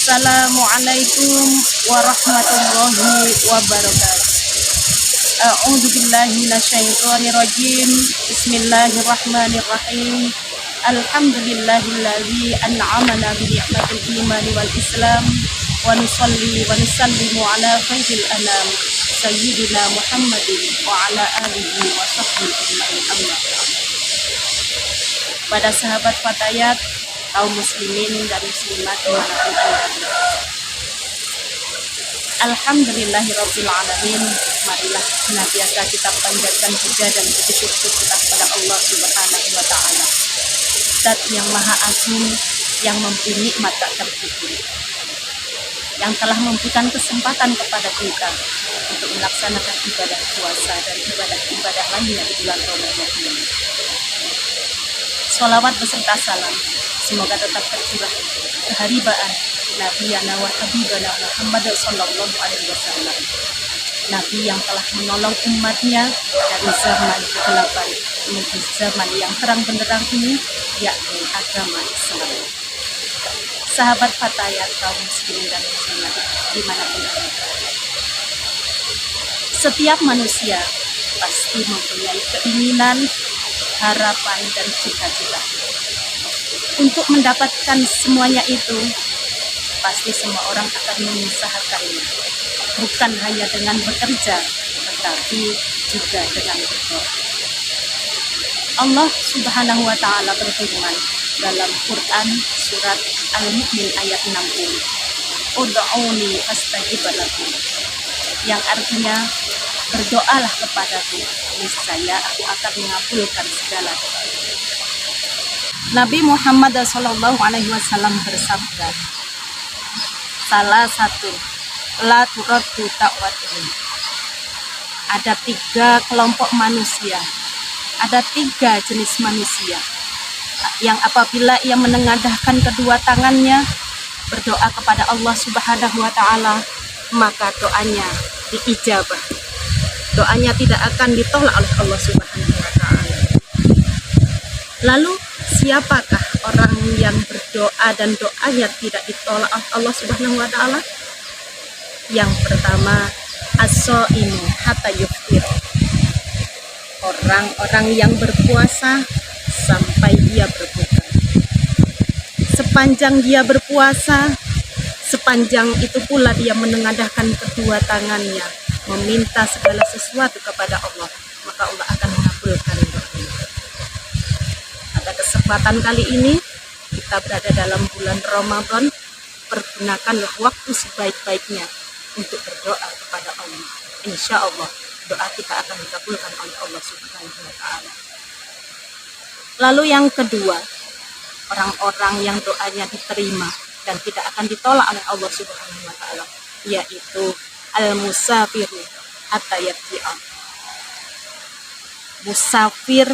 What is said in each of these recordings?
Assalamualaikum warahmatullahi wabarakatuh. A'udzu billahi minasyaitonir rajim. Bismillahirrahmanirrahim. Alhamdulillahilladzi an'amana bi ni'matil imani wal islam wa nusalli wa nusallimu ala khairil anam sayyidina Muhammadin wa ala alihi wa sahbihi ajma'in. Amma ba'd. Pada sahabat Fatayat, kaum muslimin dan muslimat dimanapun Anda berada, alhamdulillahirabbil alamin. Marilah senantiasa kita panjatkan puja dan puji syukur kita kepada Allah Subhanahu wa taala, Zat yang maha agung, yang memberi nikmat tak terhitung, yang telah memberikan kesempatan kepada kita untuk melaksanakan ibadah puasa dan ibadah-ibadah lainnya di bulan Ramadan ini. Sholawat beserta salam semoga tetap tercurah keharibaan Nabiyana wa Habibana Muhammad sallallahu alaihi wasallam, Nabi yang telah menolong umatnya dari zaman kegelapan menuju zaman yang terang benderang ini, yakni agama Islam. Sahabat Fatayat, kaum muslimin dan muslimat dimanapun Anda berada, setiap manusia pasti mempunyai keinginan, harapan, dan cita-cita. Untuk mendapatkan semuanya itu, pasti semua orang akan mengusahakannya, bukan hanya dengan bekerja, tetapi juga dengan berdoa. Allah Subhanahu wa taala berfirman dalam Quran surat Al-Mu'min ayat 60, Ud'uni astajib lakum, yang artinya berdoalah kepadaku, niscaya aku akan mengabulkan segala doa. Nabi Muhammad SAW bersabda, salah satu la turaddu ta'watuhum, ada 3 kelompok manusia, ada 3 jenis manusia yang apabila ia menengadahkan kedua tangannya berdoa kepada Allah Subhanahu wa taala, maka doanya diijabah, doanya tidak akan ditolak oleh Allah Subhanahu wa taala. Lalu siapakah orang yang berdoa dan doanya tidak ditolak oleh Allah Subhanahu wa taala? Yang pertama, as-shaimu hatta yuftir, orang-orang yang berpuasa sampai dia berbuka. Sepanjang dia berpuasa, sepanjang itu pula dia menengadahkan kedua tangannya meminta segala sesuatu kepada Allah, maka Allah akan mengabulkan doanya. Pada kesempatan kali ini kita berada dalam bulan Ramadan, pergunakanlah waktu sebaik-baiknya untuk berdoa kepada Allah. Insya Allah doa kita akan dikabulkan oleh Allah Subhanahu wa taala. Lalu yang kedua, orang-orang yang doanya diterima dan tidak akan ditolak oleh Allah Subhanahu wa taala, yaitu al-musafiru hatta yarji'a, musafir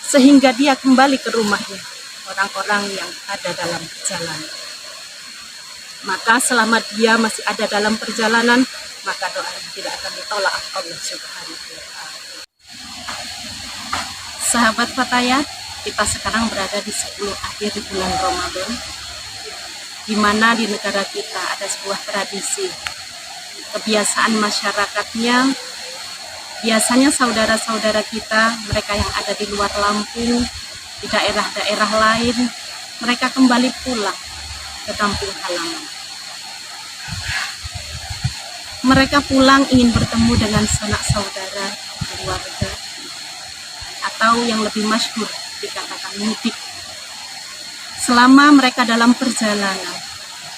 sehingga dia kembali ke rumahnya, orang-orang yang ada dalam perjalanan. Maka selama dia masih ada dalam perjalanan, maka doanya tidak akan ditolak oleh Allah Subhanahu wa taala. Sahabat Fatayat, kita sekarang berada di 10 akhir di bulan Ramadan, di mana di negara kita ada sebuah tradisi, kebiasaan masyarakatnya. Biasanya saudara-saudara kita, mereka yang ada di luar Lampung, di daerah-daerah lain, mereka kembali pulang ke kampung halaman. Mereka pulang ingin bertemu dengan sanak saudara, keluarga, atau yang lebih masyhur dikatakan mudik. Selama mereka dalam perjalanan,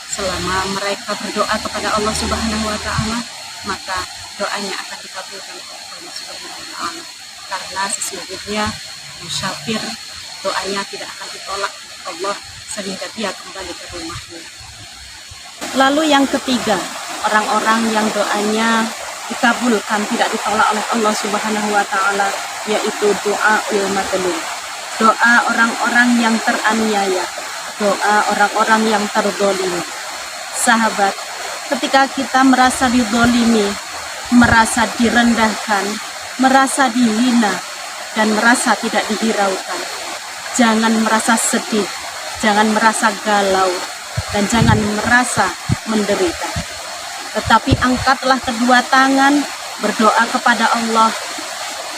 selama mereka berdoa kepada Allah Subhanahu wa taala, maka doanya akan dikabulkan oleh Allah Subhanahu wa taala, karena sesungguhnya musafir doanya tidak akan ditolak Allah sehingga dia kembali ke rumahnya. Lalu yang ketiga, orang-orang yang doanya dikabulkan, tidak ditolak oleh Allah Subhanahu wa taala, yaitu doa madlum, doa orang-orang yang teraniaya, doa orang-orang yang terzalimi. Sahabat, ketika kita merasa dizalimi, merasa direndahkan, merasa dihina, dan merasa tidak dihiraukan, jangan merasa sedih, jangan merasa galau, dan jangan merasa menderita. Tetapi angkatlah kedua tangan, berdoa kepada Allah.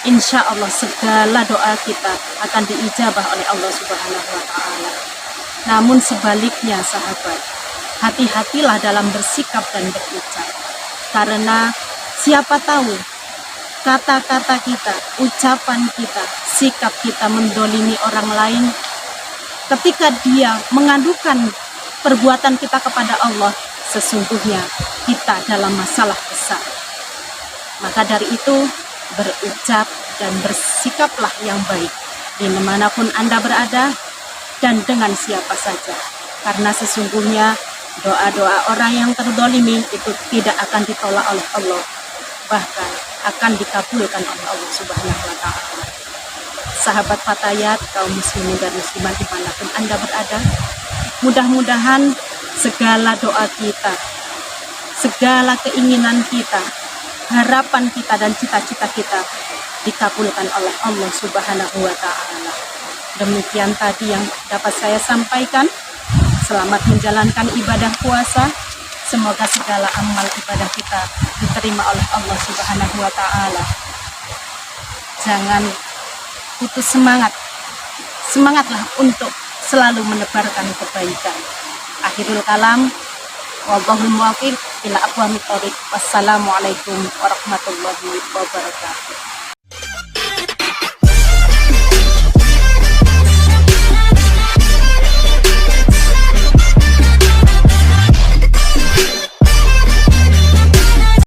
Insya Allah segala doa kita akan diijabah oleh Allah Subhanahu wa Ta'ala. Namun sebaliknya, sahabat, hati-hatilah dalam bersikap dan berucap, karena siapa tahu kata-kata kita, ucapan kita, sikap kita mendolimi orang lain. Ketika dia mengadukan perbuatan kita kepada Allah, sesungguhnya kita dalam masalah besar. Maka dari itu, berucap dan bersikaplah yang baik dimanapun Anda berada dan dengan siapa saja. Karena sesungguhnya doa-doa orang yang terdolimi itu tidak akan ditolak oleh Allah, bahkan akan dikabulkan oleh Allah Subhanahu wa Ta'ala. Sahabat Fatayat, kaum muslimin dan muslimat dimanapun Anda berada, mudah-mudahan segala doa kita, segala keinginan kita, harapan kita dan cita-cita kita dikabulkan oleh Allah Subhanahu wa Ta'ala. Demikian tadi yang dapat saya sampaikan. Selamat menjalankan ibadah puasa. Semoga segala amal ibadah kita diterima oleh Allah Subhanahu wa Ta'ala. Jangan putus semangat. Semangatlah untuk selalu menebarkan kebaikan. Akhirul kalam, wallahul muwaffiq ila aqwamit thoriq. Wassalamualaikum warahmatullahi wabarakatuh.